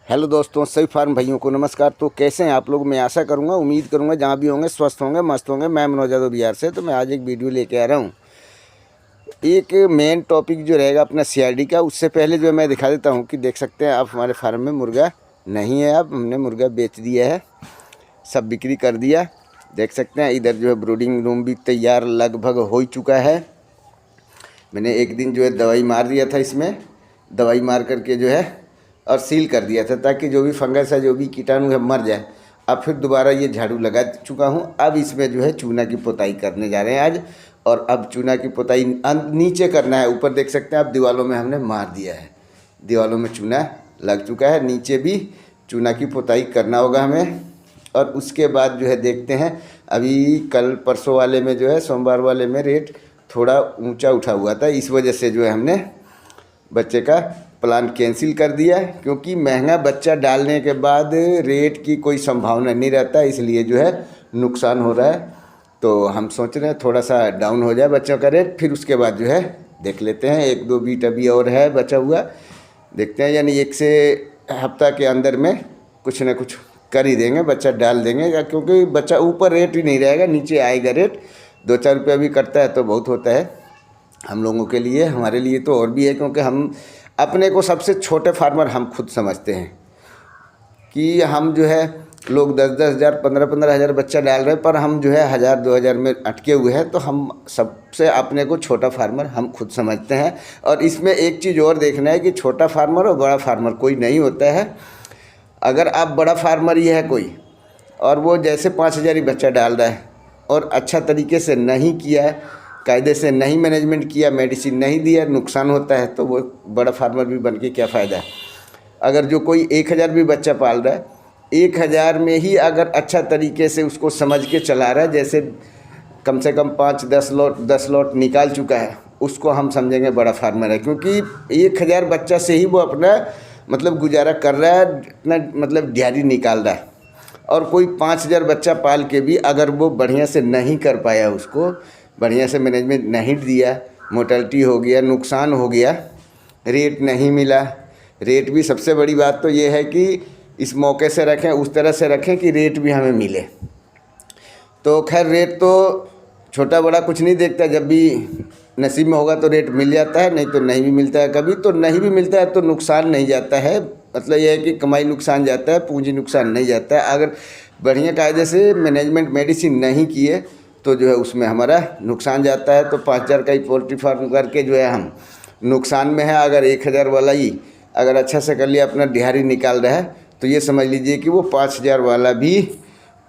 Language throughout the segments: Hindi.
हेलो दोस्तों, सभी फार्म भाइयों को नमस्कार। तो कैसे हैं आप लोग? मैं आशा करूंगा, उम्मीद करूंगा जहां भी होंगे स्वस्थ होंगे, मस्त होंगे। मैं मनोज यादव बिहार से। तो मैं आज एक वीडियो लेके आ रहा हूं। एक मेन टॉपिक जो रहेगा अपना सीआरडी का। उससे पहले जो मैं दिखा देता हूं कि देख सकते हैं आप हमारे फार्म में मुर्गा नहीं है। अब हमने मुर्गा बेच दिया है, सब बिक्री कर दिया। देख सकते हैं इधर जो है ब्रूडिंग रूम भी तैयार लगभग हो ही चुका है। मैंने एक दिन जो है दवाई मार दिया था, इसमें दवाई मार करके जो है और सील कर दिया था, ताकि जो भी फंगस है, जो भी कीटाणु है, मर जाए। अब फिर दोबारा ये झाड़ू लगा चुका हूँ। अब इसमें जो है चूना की पुताई करने जा रहे हैं आज। और अब चूना की पुताई नीचे करना है। ऊपर देख सकते हैं आप दीवारों में हमने मार दिया है, दीवारों में चूना लग चुका है। नीचे भी चूना की पुताई करना होगा हमें। और उसके बाद जो है देखते हैं। अभी कल परसों वाले में जो है, सोमवार वाले में रेट थोड़ा ऊंचा उठा हुआ था, इस वजह से जो है हमने बच्चे का प्लान कैंसिल कर दिया। क्योंकि महंगा बच्चा डालने के बाद रेट की कोई संभावना नहीं रहता, इसलिए जो है नुकसान हो रहा है। तो हम सोच रहे हैं थोड़ा सा डाउन हो जाए बच्चों का रेट, फिर उसके बाद जो है देख लेते हैं। एक दो बीट अभी और है बचा हुआ, देखते हैं। यानी एक से हफ्ता के अंदर में कुछ ना कुछ कर ही देंगे, बच्चा डाल देंगे। क्योंकि बच्चा ऊपर रेट ही नहीं रहेगा, नीचे आएगा रेट। 2-4 रुपया भी कटता है तो बहुत होता है हम लोगों के लिए, हमारे लिए तो और भी है। क्योंकि हम अपने को सबसे छोटे फार्मर हम खुद समझते हैं कि हम जो है लोग 10-10 हज़ार 15-15 हज़ार बच्चा डाल रहे हैं, पर हम जो है 1000-2000 में अटके हुए हैं। तो हम सबसे अपने को छोटा फार्मर हम खुद समझते हैं। और इसमें एक चीज़ और देखना है कि छोटा फार्मर और बड़ा फार्मर कोई नहीं होता है। अगर आप बड़ा फार्मर ही है कोई, और वो जैसे 5000 ही बच्चा डाल रहा है और अच्छा तरीके से नहीं किया है, कायदे से नहीं मैनेजमेंट किया, मेडिसिन नहीं दिया, नुकसान होता है, तो वो बड़ा फार्मर भी बन के क्या फ़ायदा है। अगर जो कोई 1000 भी बच्चा पाल रहा है, 1000 में ही अगर अच्छा तरीके से उसको समझ के चला रहा है, जैसे कम से कम 5-10 लॉट निकाल चुका है, उसको हम समझेंगे बड़ा फार्मर है। क्योंकि 1000 बच्चा से ही वो अपना मतलब गुजारा कर रहा है, इतना मतलब दिहाड़ी निकाल रहा है। और कोई 5000 बच्चा पाल के भी अगर वो बढ़िया से नहीं कर पाया, उसको बढ़िया से मैनेजमेंट नहीं दिया, मोर्टेलिटी हो गया, नुकसान हो गया, रेट नहीं मिला। रेट भी सबसे बड़ी बात तो ये है कि इस मौके से रखें, उस तरह से रखें कि रेट भी हमें मिले। तो खैर रेट तो छोटा बड़ा कुछ नहीं देखता, जब भी नसीब में होगा तो रेट मिल जाता है, नहीं तो नहीं भी मिलता है। कभी तो नहीं भी मिलता है तो नुकसान नहीं जाता है। मतलब यह है कि कमाई नुकसान जाता है, पूंजी नुकसान नहीं जाता है। अगर बढ़िया कायदे से मैनेजमेंट मेडिसिन नहीं किए तो जो है उसमें हमारा नुकसान जाता है। तो 5000 का ही पोल्ट्री फार्म करके जो है हम नुकसान में है। अगर 1000 वाला ही अगर अच्छा से कर लिया, अपना दिहाड़ी निकाल रहा है, तो ये समझ लीजिए कि वो 5000 वाला भी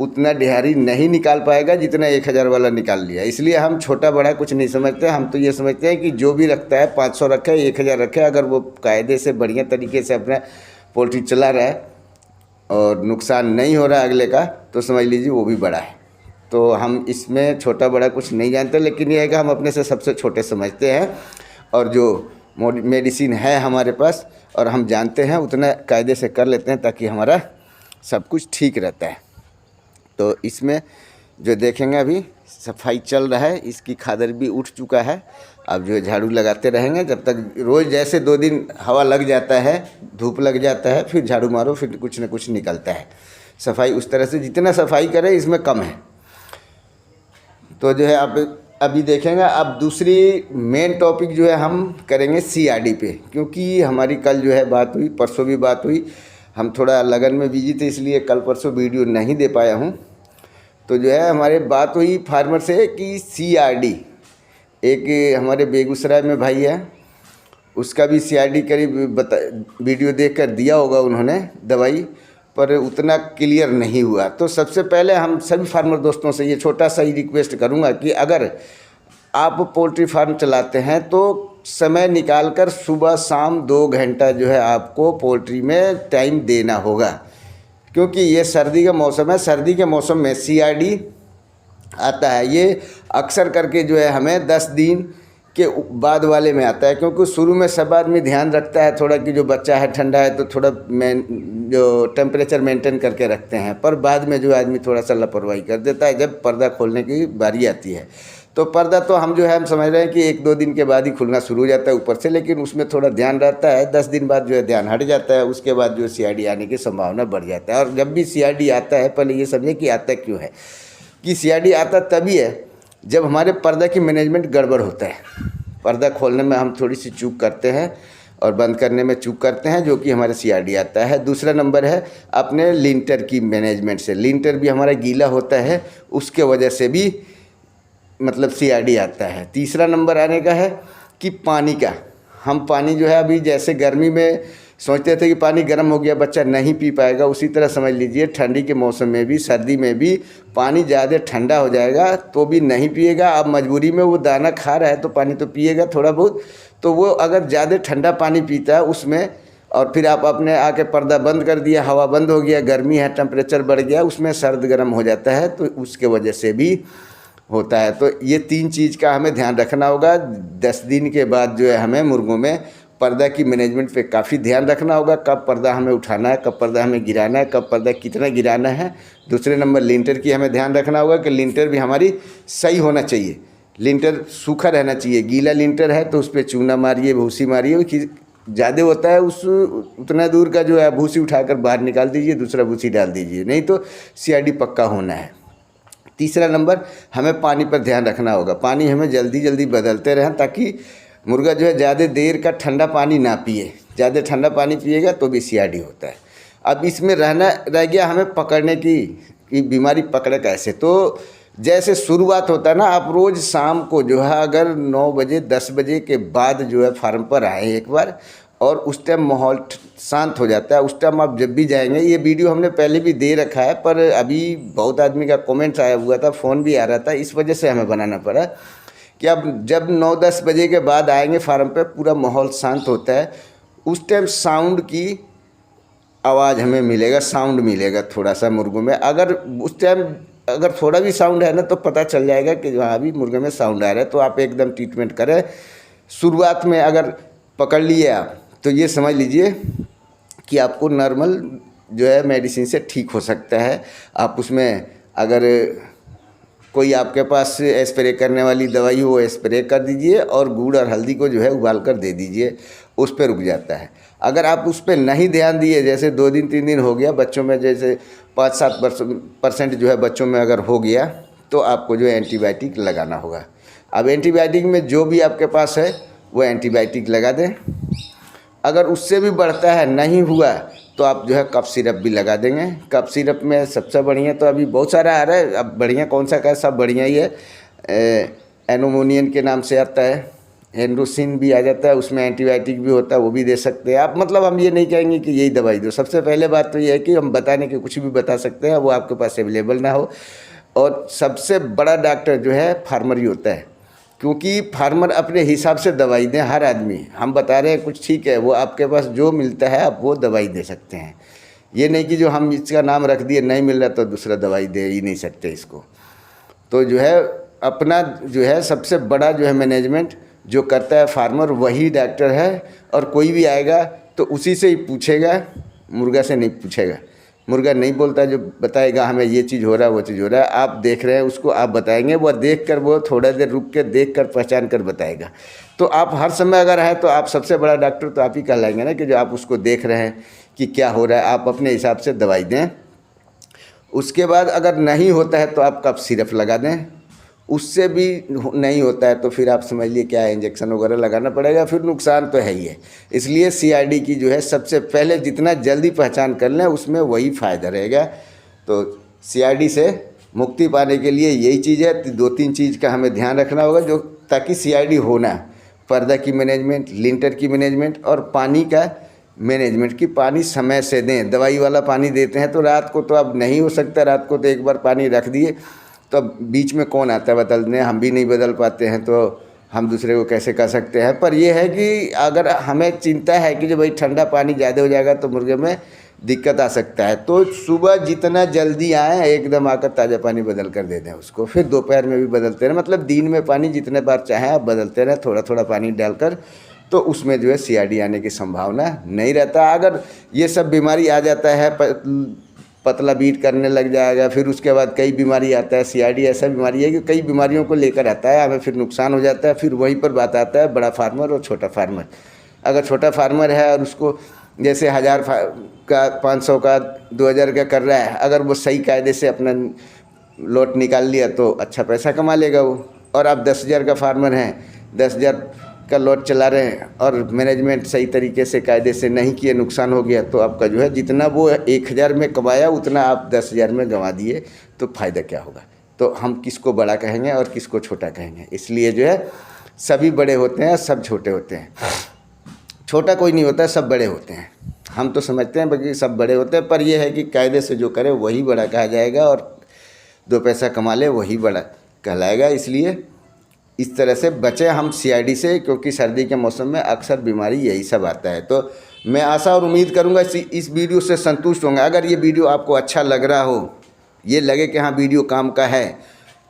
उतना दिहाड़ी नहीं निकाल पाएगा जितना 1000 वाला निकाल लिया। इसलिए हम छोटा बड़ा कुछ नहीं समझते। हम तो ये समझते हैं कि जो भी रखता है 500 रखे, 1000 रखे, अगर वो कायदे से बढ़िया तरीके से अपना पोल्ट्री चला रहा है और नुकसान नहीं हो रहा है अगले का, तो समझ लीजिए वो भी बड़ा है। तो हम इसमें छोटा बड़ा कुछ नहीं जानते, लेकिन ये है कि हम अपने से सबसे छोटे समझते हैं। और जो मेडिसिन है हमारे पास और हम जानते हैं, उतना कायदे से कर लेते हैं, ताकि हमारा सब कुछ ठीक रहता है। तो इसमें जो देखेंगे अभी सफाई चल रहा है, इसकी खादर भी उठ चुका है। अब जो झाड़ू लगाते रहेंगे जब तक, रोज़ जैसे 2 दिन हवा लग जाता है, धूप लग जाता है, फिर झाड़ू मारो, फिर कुछ ना कुछ निकलता है। सफाई उस तरह से जितना सफाई करें इसमें कम है। तो जो है आप अभी देखेंगे। अब दूसरी मेन टॉपिक जो है हम करेंगे सीआरडी पे। क्योंकि हमारी कल जो है बात हुई, परसों भी बात हुई, हम थोड़ा लगन में बिजी थे, इसलिए कल परसों वीडियो नहीं दे पाया हूँ। तो जो है हमारे बात हुई फार्मर से कि सीआरडी, एक हमारे बेगूसराय में भाई है, उसका भी सीआरडी करीब वीडियो देख कर दिया होगा उन्होंने दवाई, पर उतना क्लियर नहीं हुआ। तो सबसे पहले हम सभी फार्मर दोस्तों से ये छोटा सा ही रिक्वेस्ट करूंगा कि अगर आप पोल्ट्री फार्म चलाते हैं तो समय निकाल कर सुबह शाम 2 घंटा जो है आपको पोल्ट्री में टाइम देना होगा। क्योंकि ये सर्दी का मौसम है, सर्दी के मौसम में सीआरडी आता है। ये अक्सर करके जो है हमें 10 दिन के बाद वाले में आता है। क्योंकि शुरू में सब आदमी ध्यान रखता है थोड़ा कि जो बच्चा है ठंडा है तो थोड़ा जो टेम्परेचर मेंटेन करके रखते हैं, पर बाद में जो आदमी थोड़ा सा लापरवाही कर देता है जब पर्दा खोलने की बारी आती है। तो पर्दा तो हम जो है हम समझ रहे हैं कि 1-2 दिन के बाद ही खुलना शुरू हो जाता है ऊपर से, लेकिन उसमें थोड़ा ध्यान रहता है। 10 दिन बाद जो है ध्यान हट जाता है, उसके बाद जो CID आने की संभावना बढ़ जाता है। और जब भी CID आता है, पहले ये समझे कि आता क्यों है, कि CID आता तभी है जब हमारे पर्दा की मैनेजमेंट गड़बड़ होता है। पर्दा खोलने में हम थोड़ी सी चूक करते हैं और बंद करने में चूक करते हैं, जो कि हमारे CID आता है। दूसरा नंबर है अपने लिंटर की मैनेजमेंट से, लिंटर भी हमारा गीला होता है, उसके वजह से भी मतलब CID आता है। तीसरा नंबर आने का है कि पानी का, हम पानी जो है अभी जैसे गर्मी में सोचते थे कि पानी गर्म हो गया बच्चा नहीं पी पाएगा, उसी तरह समझ लीजिए ठंडी के मौसम में भी, सर्दी में भी पानी ज़्यादा ठंडा हो जाएगा तो भी नहीं पिएगा। अब मजबूरी में वो दाना खा रहा है तो पानी तो पिएगा थोड़ा बहुत, तो वो अगर ज़्यादा ठंडा पानी पीता है उसमें, और फिर आप अपने आके पर्दा बंद कर दिया, हवा बंद हो गया, गर्मी है, टेम्परेचर बढ़ गया, उसमें सर्द गर्म हो जाता है, तो उसके वजह से भी होता है। तो ये 3 चीज़ का हमें ध्यान रखना होगा। 10 दिन के बाद जो है हमें मुर्गों में पर्दा की मैनेजमेंट पे काफ़ी ध्यान रखना होगा, कब पर्दा हमें उठाना है, कब पर्दा हमें गिराना है, कब पर्दा कितना गिराना है। दूसरे नंबर लिंटर की हमें ध्यान रखना होगा कि लिंटर भी हमारी सही होना चाहिए, लिंटर सूखा रहना चाहिए। गीला लिंटर है तो उस पर चूना मारिए, भूसी मारिए, कि ज़्यादा होता है उस उतना दूर का जो है भूसी उठाकर बाहर निकाल दीजिए, दूसरा भूसी डाल दीजिए, नहीं तो CID पक्का होना है। तीसरा नंबर हमें पानी पर ध्यान रखना होगा, पानी हमें जल्दी जल्दी बदलते रहें ताकि मुर्गा जो है ज़्यादा देर का ठंडा पानी ना पिए। ज़्यादा ठंडा पानी पिएगा तो भी CID होता है। अब इसमें रह गया हमें पकड़ने की बीमारी पकड़े कैसे। तो जैसे शुरुआत होता है ना, आप रोज़ शाम को जो है अगर 9 बजे 10 बजे के बाद जो है फार्म पर आए एक बार, और उस टाइम माहौल शांत हो जाता है, उस टाइम आप जब भी जाएंगे, ये वीडियो हमने पहले भी दे रखा है पर अभी बहुत आदमी का कमेंट्स आया हुआ था, फ़ोन भी आ रहा था, इस वजह से हमें बनाना पड़ा कि अब जब 9-10 बजे के बाद आएंगे फार्म पे, पूरा माहौल शांत होता है, उस टाइम साउंड की आवाज़ हमें मिलेगा, साउंड मिलेगा थोड़ा सा मुर्गों में। अगर उस टाइम अगर थोड़ा भी साउंड है ना तो पता चल जाएगा कि हाँ भी मुर्गे में साउंड आ रहा है, तो आप एकदम ट्रीटमेंट करें। शुरुआत में अगर पकड़ लिए आप तो ये समझ लीजिए कि आपको नॉर्मल जो है मेडिसिन से ठीक हो सकता है। आप उसमें अगर कोई आपके पास स्प्रे करने वाली दवाई हो, वो स्प्रे कर दीजिए और गुड़ और हल्दी को जो है उबाल कर दे दीजिए, उस पर रुक जाता है। अगर आप उस पर नहीं ध्यान दिए, जैसे 2 दिन 3 दिन हो गया बच्चों में, जैसे 5-7% जो है बच्चों में अगर हो गया, तो आपको जो है एंटीबायोटिक लगाना होगा। अब एंटीबायोटिक में जो भी आपके पास है वो एंटीबायोटिक लगा दें। अगर उससे भी बढ़ता है, नहीं हुआ, तो आप जो है कफ सिरप भी लगा देंगे। कफ सिरप में सबसे बढ़िया तो अभी बहुत सारा आ रहा है, अब बढ़िया कौन सा का, सब बढ़िया ही है। एनोमोनियन के नाम से आता है, एंड्रोसिन भी आ जाता है, उसमें एंटीबायोटिक भी होता है, वो भी दे सकते हैं आप। मतलब हम ये नहीं कहेंगे कि यही दवाई दो। सबसे पहले बात तो ये है कि हम बताने के कुछ भी बता सकते हैं, वो आपके पास अवेलेबल ना हो। और सबसे बड़ा डॉक्टर जो है फार्मर ही होता है, क्योंकि फार्मर अपने हिसाब से दवाई दें। हर आदमी, हम बता रहे हैं कुछ ठीक है, वो आपके पास जो मिलता है आप वो दवाई दे सकते हैं। ये नहीं कि जो हम इसका नाम रख दिए, नहीं मिल रहा तो दूसरा दवाई दे ही नहीं सकते इसको। तो जो है अपना जो है सबसे बड़ा जो है मैनेजमेंट जो करता है फार्मर, वही डॉक्टर है। और कोई भी आएगा तो उसी से ही पूछेगा, मुर्गा से नहीं पूछेगा। मुर्गा नहीं बोलता, जो बताएगा हमें ये चीज़ हो रहा है, वो चीज़ हो रहा है, आप देख रहे हैं उसको, आप बताएंगे, वो देख कर, वो थोड़ा देर रुक के देख कर पहचान कर बताएगा। तो आप हर समय अगर हैं तो आप सबसे बड़ा डॉक्टर तो आप ही कहलाएंगे ना, कि जो आप उसको देख रहे हैं कि क्या हो रहा है, आप अपने हिसाब से दवाई दें। उसके बाद अगर नहीं होता है तो आप कफ सिरप लगा दें। उससे भी नहीं होता है तो फिर आप समझ लिए क्या इंजेक्शन वगैरह लगाना पड़ेगा, फिर नुकसान तो है ही है। इसलिए CID की जो है सबसे पहले जितना जल्दी पहचान कर लें उसमें वही फ़ायदा रहेगा। तो CID से मुक्ति पाने के लिए यही चीज़ है, 2-3 चीज़ का हमें ध्यान रखना होगा, जो ताकि CID होना, पर्दा की मैनेजमेंट, लिंटर की मैनेजमेंट और पानी का मैनेजमेंट, की पानी समय से दें। दवाई वाला पानी देते हैं तो रात को तो अब नहीं हो सकता, रात को तो एक बार पानी रख दिए तो बीच में कौन आता है बदलने, हम भी नहीं बदल पाते हैं, तो हम दूसरे को कैसे कर सकते हैं। पर यह है कि अगर हमें चिंता है कि जो भाई ठंडा पानी ज़्यादा हो जाएगा तो मुर्गे में दिक्कत आ सकता है, तो सुबह जितना जल्दी आए एकदम आकर ताज़ा पानी बदल कर दे दें उसको। फिर दोपहर में भी बदलते रहें, मतलब दिन में पानी जितने बार चाहें आप बदलते रहें, थोड़ा थोड़ा पानी डालकर, तो उसमें जो है CID आने की संभावना नहीं रहता। अगर ये सब बीमारी आ जाता है पतला बीट करने लग जाएगा। फिर उसके बाद कई बीमारी आता है। CRD ऐसा बीमारी है कि कई बीमारियों को लेकर आता है, हमें फिर नुकसान हो जाता है। फिर वहीं पर बात आता है बड़ा फार्मर और छोटा फार्मर। अगर छोटा फार्मर है और उसको जैसे 1000 का, 500 का, 2000 का कर रहा है, अगर वो सही कायदे से अपना लॉट निकाल लिया तो अच्छा पैसा कमा लेगा वो। और आप 10,000 का फार्मर हैं, 10,000 का लॉट चला रहे हैं और मैनेजमेंट सही तरीके से कायदे से नहीं किए, नुकसान हो गया, तो आपका जो है जितना वो 1000 में कमाया उतना आप 10,000 में गंवा दिए, तो फ़ायदा क्या होगा। तो हम किसको बड़ा कहेंगे और किसको छोटा कहेंगे। इसलिए जो है सभी बड़े होते हैं, सब छोटे होते हैं। छोटा कोई नहीं होता है, सब बड़े होते हैं। हम तो समझते हैं बाकी सब बड़े होते हैं, पर यह है कि कायदे से जो करे वही बड़ा कहा जाएगा और 2 पैसा कमा ले वही बड़ा कहलाएगा। इसलिए इस तरह से बचें हम CRD से, क्योंकि सर्दी के मौसम में अक्सर बीमारी यही सब आता है। तो मैं आशा और उम्मीद करूंगा इस वीडियो से संतुष्ट होंगे। अगर ये वीडियो आपको अच्छा लग रहा हो, ये लगे कि हाँ वीडियो काम का है,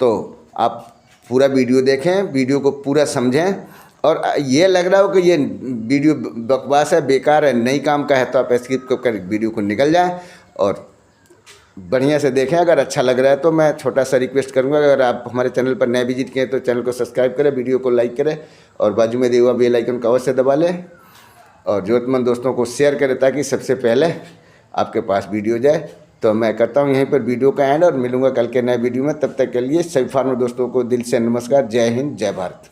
तो आप पूरा वीडियो देखें, वीडियो को पूरा समझें। और ये लग रहा हो कि ये वीडियो बकवास है, बेकार है, नहीं काम का है, तो आप स्किप कर वीडियो को निकल जाएँ और बढ़िया से देखें। अगर अच्छा लग रहा है तो मैं छोटा सा रिक्वेस्ट करूंगा, अगर आप हमारे चैनल पर नए विजिट किए तो चैनल को सब्सक्राइब करें, वीडियो को लाइक करें और बाजू में दिया हुआ बेल आइकन को अवश्य दबा लें और ज़रूरतमंद दोस्तों को शेयर करें ताकि सबसे पहले आपके पास वीडियो जाए। तो मैं करता हूं यहीं पर वीडियो का एंड और मिलूंगा कल के नए वीडियो में। तब तक के लिए सभी फार्मर दोस्तों को दिल से नमस्कार। जय हिंद, जय भारत।